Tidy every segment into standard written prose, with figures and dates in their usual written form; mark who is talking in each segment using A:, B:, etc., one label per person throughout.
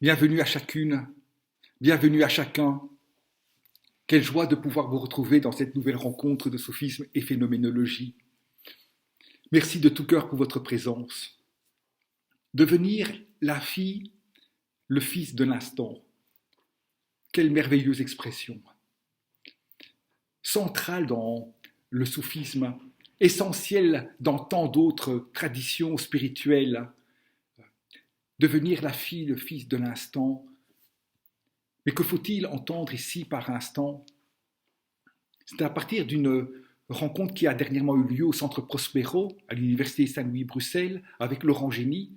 A: Bienvenue à chacune, bienvenue à chacun. Quelle joie de pouvoir vous retrouver dans cette nouvelle rencontre de sophisme et phénoménologie. Merci de tout cœur pour votre présence. Devenir la fille, le fils de l'instant. Quelle merveilleuse expression. Centrale dans le soufisme, essentielle dans tant d'autres traditions spirituelles. Devenir la fille, le fils de l'instant. Mais que faut-il entendre ici par instant? C'est à partir d'une rencontre qui a dernièrement eu lieu au Centre Prospero, à l'Université Saint-Louis Bruxelles, avec Laurent Génie,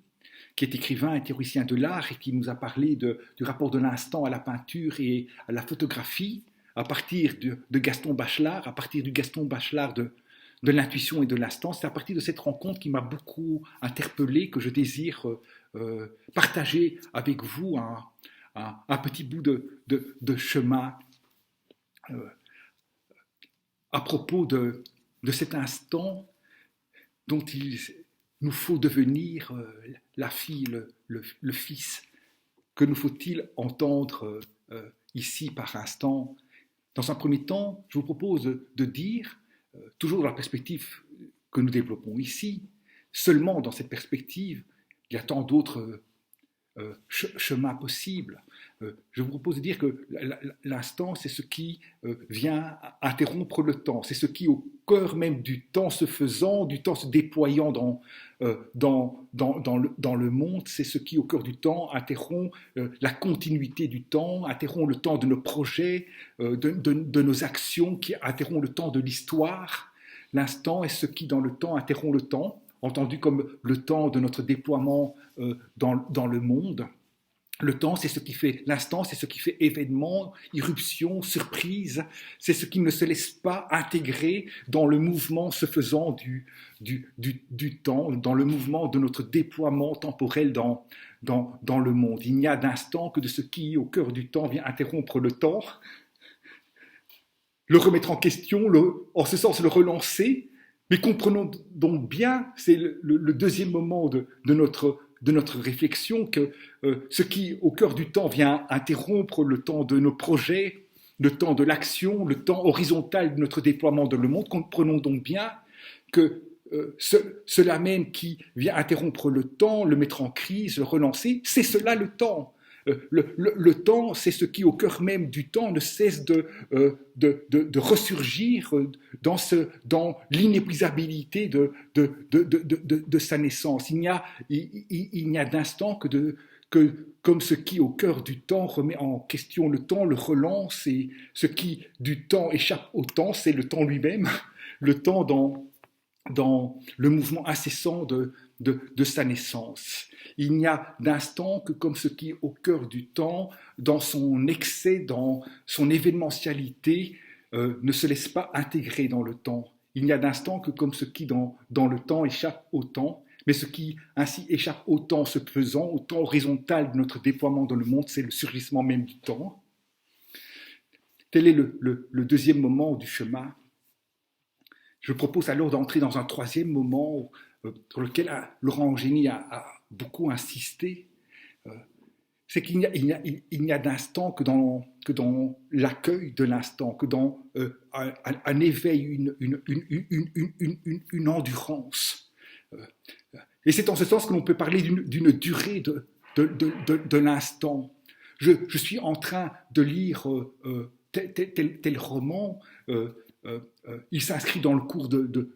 A: qui est écrivain et théoricien de l'art et qui nous a parlé du rapport de l'instant à la peinture et à la photographie, à partir de Gaston Bachelard, à partir du Gaston Bachelard de l'intuition et de l'instant. C'est à partir de cette rencontre qui m'a beaucoup interpellé que je désire partager avec vous un petit bout de chemin à propos de cet instant dont il nous faut devenir la fille, le fils. Que nous faut-il entendre ici par instant? Dans un premier temps, je vous propose de dire, toujours dans la perspective que nous développons ici, seulement dans cette perspective, il y a tant d'autres chemins possibles. Je vous propose de dire que l'instant, c'est ce qui vient interrompre le temps, c'est ce qui, au cœur même du temps se faisant, du temps se déployant dans le monde, c'est ce qui, au cœur du temps, interrompt la continuité du temps, interrompt le temps de nos projets, de nos actions, qui interrompt le temps de l'histoire. L'instant est ce qui, dans le temps, interrompt le temps, entendu comme le temps de notre déploiement dans le monde. Le temps, c'est ce qui fait l'instant, c'est ce qui fait événement, irruption, surprise. C'est ce qui ne se laisse pas intégrer dans le mouvement se faisant du temps, dans le mouvement de notre déploiement temporel dans le monde. Il n'y a d'instant que de ce qui, au cœur du temps, vient interrompre le temps, le remettre en question, en ce sens le relancer. Mais comprenons donc bien, c'est le deuxième moment de notre réflexion, que ce qui, au cœur du temps, vient interrompre le temps de nos projets, le temps de l'action, le temps horizontal de notre déploiement dans le monde. Comprenons donc bien que cela même qui vient interrompre le temps, le mettre en crise, le relancer, c'est cela le temps. Le temps, c'est ce qui, au cœur même du temps, ne cesse de ressurgir dans l'inépuisabilité de sa naissance. Il n'y a d'instant que comme ce qui, au cœur du temps, remet en question le temps, le relance, et ce qui, du temps, échappe au temps, c'est le temps lui-même, le temps dans le mouvement incessant de sa naissance. Il n'y a d'instant que comme ce qui, au cœur du temps, dans son excès, dans son événementialité, ne se laisse pas intégrer dans le temps. Il n'y a d'instant que comme ce qui, dans le temps, échappe au temps, mais ce qui ainsi échappe au temps se faisant, au temps horizontal de notre déploiement dans le monde, c'est le surgissement même du temps. Tel est le deuxième moment du chemin. Je propose alors d'entrer dans un troisième moment sur lequel Laurent Génie a beaucoup insisté. C'est qu'il n'y a d'instant que dans l'accueil de l'instant, que dans un éveil, une endurance. Et c'est en ce sens que l'on peut parler d'une durée de l'instant. Je suis en train de lire tel roman. Il s'inscrit dans le cours de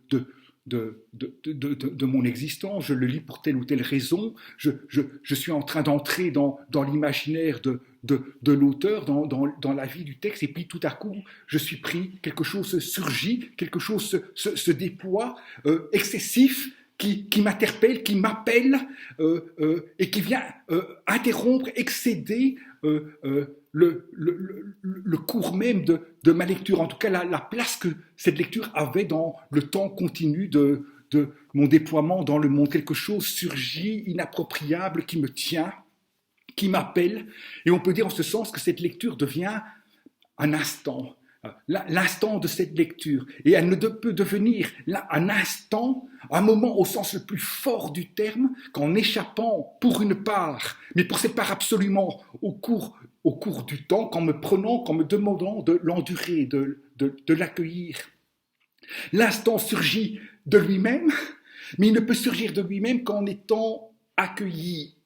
A: mon existence, je le lis pour telle ou telle raison, je suis en train d'entrer dans l'imaginaire de l'auteur, dans la vie du texte, et puis tout à coup, je suis pris, quelque chose surgit, quelque chose se déploie, excessif, qui m'interpelle, qui m'appelle, et qui vient interrompre, excéder le cours même de ma lecture, en tout cas la place que cette lecture avait dans le temps continu de mon déploiement dans le monde. Quelque chose surgit, inappropriable, qui me tient, qui m'appelle, et on peut dire en ce sens que cette lecture devient un instant, l'instant de cette lecture. Et elle ne peut devenir un instant, un moment au sens le plus fort du terme, qu'en échappant pour une part, mais pour cette part absolument au cours du temps, qu'en me demandant de l'endurer, de l'accueillir. L'instant surgit de lui-même, mais il ne peut surgir de lui-même qu'en étant accueilli,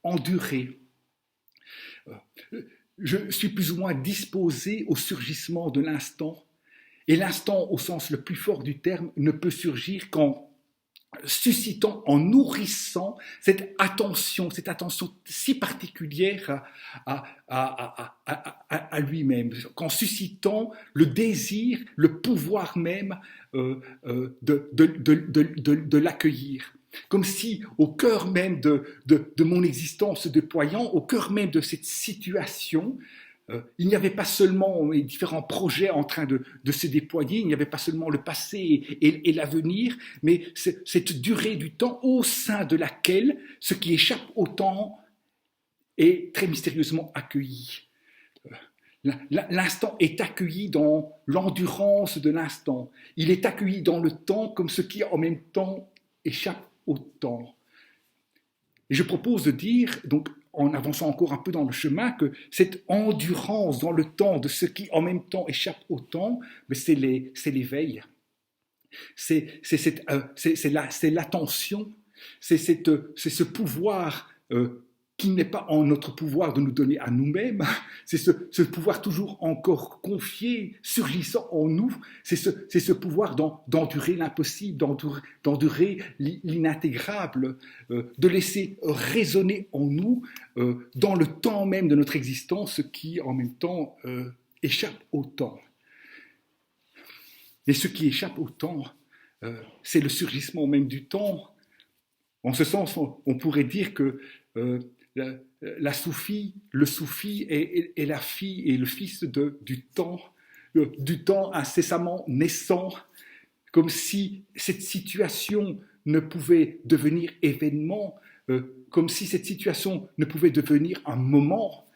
A: enduré. Je suis plus ou moins disposé au surgissement de l'instant, et l'instant, au sens le plus fort du terme, ne peut surgir qu'en suscitant, en nourrissant cette attention si particulière à lui-même, qu'en suscitant le désir, le pouvoir même de l'accueillir. Comme si, au cœur même de mon existence se déployant, au cœur même de cette situation, il n'y avait pas seulement les différents projets en train de se déployer, il n'y avait pas seulement le passé et l'avenir, mais cette durée du temps au sein de laquelle ce qui échappe au temps est très mystérieusement accueilli. L'instant est accueilli dans l'endurance de l'instant. Il est accueilli dans le temps comme ce qui en même temps échappe au temps. Et je propose de dire, donc, en avançant encore un peu dans le chemin, que cette endurance dans le temps de ce qui en même temps échappe au temps, c'est l'éveil. C'est l'attention, c'est ce pouvoir qui n'est pas en notre pouvoir de nous donner à nous-mêmes, c'est ce pouvoir toujours encore confié, surgissant en nous, c'est ce pouvoir d'endurer l'impossible, d'endurer l'inintégrable, de laisser résonner en nous, dans le temps même de notre existence, ce qui en même temps échappe au temps. Et ce qui échappe au temps, c'est le surgissement même du temps. En ce sens, on pourrait dire que la soufie, le soufi est la fille et le fils du temps incessamment naissant, comme si cette situation ne pouvait devenir événement, comme si cette situation ne pouvait devenir un moment,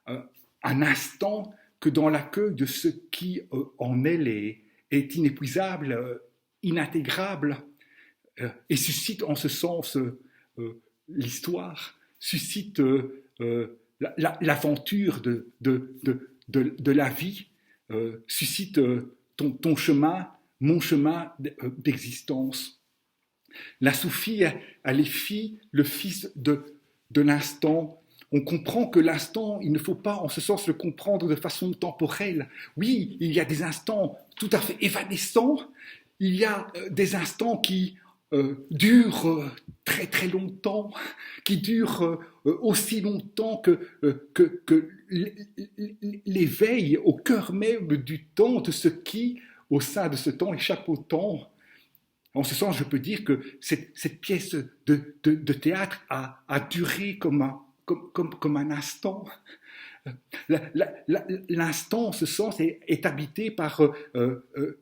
A: un instant, que dans l'accueil de ce qui en elle est inépuisable, inintégrable, et suscite en ce sens l'histoire, suscite l'aventure de la vie, suscite ton chemin, mon chemin d'existence. La soufie, elle est fille, le fils de l'instant. On comprend que l'instant, il ne faut pas en ce sens le comprendre de façon temporelle. Oui, il y a des instants tout à fait évanescents, il y a des instants qui durent très très longtemps, qui durent aussi longtemps que l'éveil au cœur même du temps, de ce qui, au sein de ce temps, échappe au temps. En ce sens, je peux dire que cette pièce de théâtre a duré comme un instant. L'instant, en ce sens, est habité par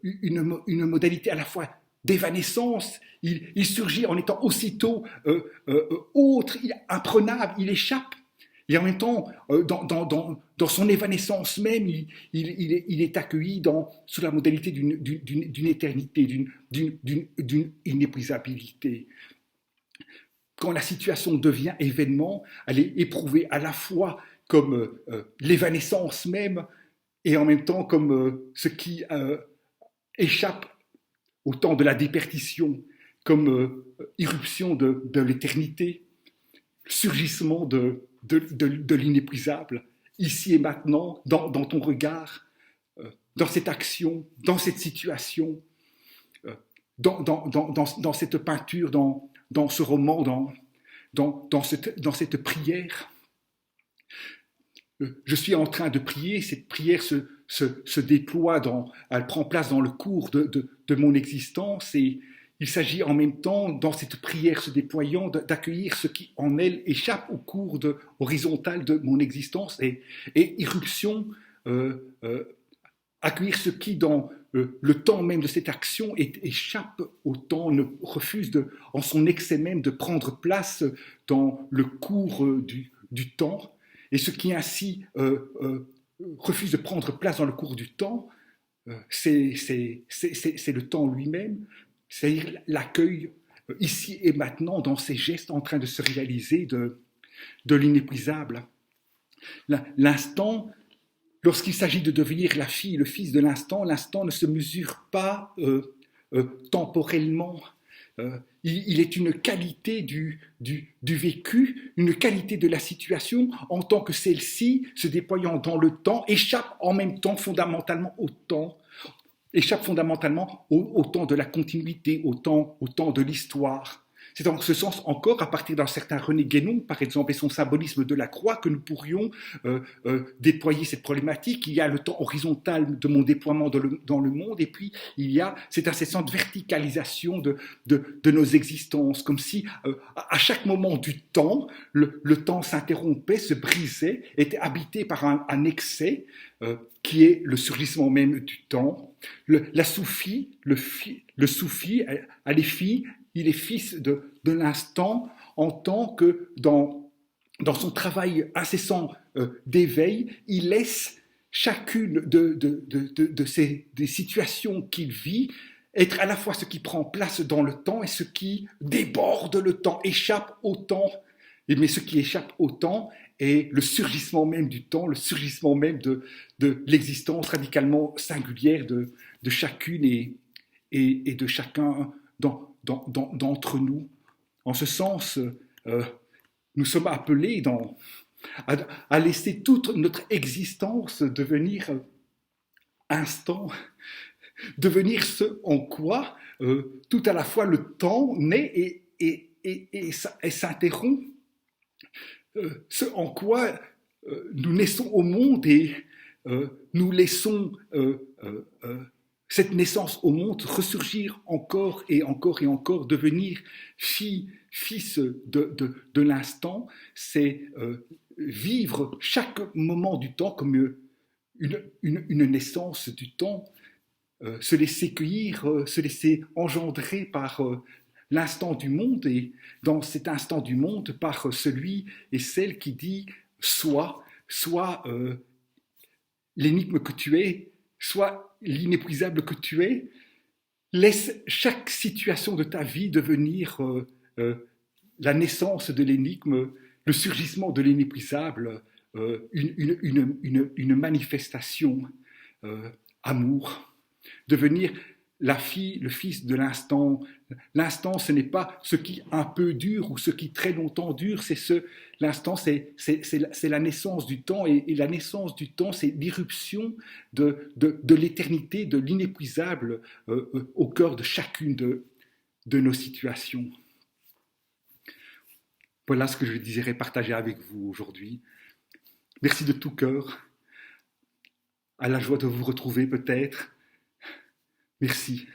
A: une modalité à la fois d'évanescence. Il surgit en étant aussitôt autre, imprenable, il échappe. Et en même temps, dans son évanescence même, il est accueilli sous la modalité d'une éternité, d'une inépuisabilité. Quand la situation devient événement, elle est éprouvée à la fois comme l'évanescence même et en même temps comme ce qui échappe au temps de la déperdition, comme irruption de l'éternité, surgissement de l'inépuisable, ici et maintenant, dans ton regard, dans cette action, dans cette situation, dans cette peinture, dans ce roman, dans cette prière. Je suis en train de prier, cette prière se déploie, elle prend place dans le cours de mon existence, et il s'agit en même temps, dans cette prière se déployant, d'accueillir ce qui en elle échappe au cours horizontal de mon existence, et irruption, accueillir ce qui dans le temps même de cette action échappe au temps, ne refuse en son excès même de prendre place dans le cours du temps, et ce qui ainsi refuse de prendre place dans le cours du temps, c'est le temps lui-même, c'est-à-dire l'accueil ici et maintenant dans ces gestes en train de se réaliser de l'inépuisable. L'instant, lorsqu'il s'agit de devenir la fille, le fils de l'instant ne se mesure pas temporellement. Il est une qualité du vécu, une qualité de la situation, en tant que celle-ci, se déployant dans le temps, échappe en même temps fondamentalement au temps, échappe fondamentalement au temps de la continuité, au temps de l'histoire. C'est dans ce sens encore, à partir d'un certain René Guénon, par exemple, et son symbolisme de la croix, que nous pourrions déployer cette problématique. Il y a le temps horizontal de mon déploiement dans le monde, et puis il y a cette incessante verticalisation de nos existences, comme si à chaque moment du temps, le temps s'interrompait, se brisait, était habité par un excès qui est le surgissement même du temps. Le soufi a les filles, il est fils de l'instant en tant que dans son travail incessant d'éveil, il laisse chacune des situations qu'il vit être à la fois ce qui prend place dans le temps et ce qui déborde le temps, échappe au temps. Mais ce qui échappe au temps est le surgissement même du temps, le surgissement même de l'existence radicalement singulière de chacune et de chacun d'entre nous. En ce sens, nous sommes appelés à laisser toute notre existence devenir instant, devenir ce en quoi tout à la fois le temps naît et s'interrompt, ce en quoi nous naissons au monde et nous laissons cette naissance au monde ressurgir encore et encore et encore, devenir fils de l'instant, c'est vivre chaque moment du temps comme une naissance du temps, se laisser cueillir, se laisser engendrer par l'instant du monde, et dans cet instant du monde, par celui et celle qui dit « sois l'énigme que tu es, sois l'inépuisable que tu es », laisse chaque situation de ta vie devenir la naissance de l'énigme, le surgissement de l'inépuisable, une manifestation amour, devenir la fille, le fils de l'instant. L'instant, ce n'est pas ce qui un peu dure ou ce qui très longtemps dure, l'instant, c'est la naissance du temps, et la naissance du temps, c'est l'irruption de l'éternité, de l'inépuisable au cœur de chacune de nos situations. Voilà ce que je désirais partager avec vous aujourd'hui. Merci de tout cœur, à la joie de vous retrouver peut-être. Merci.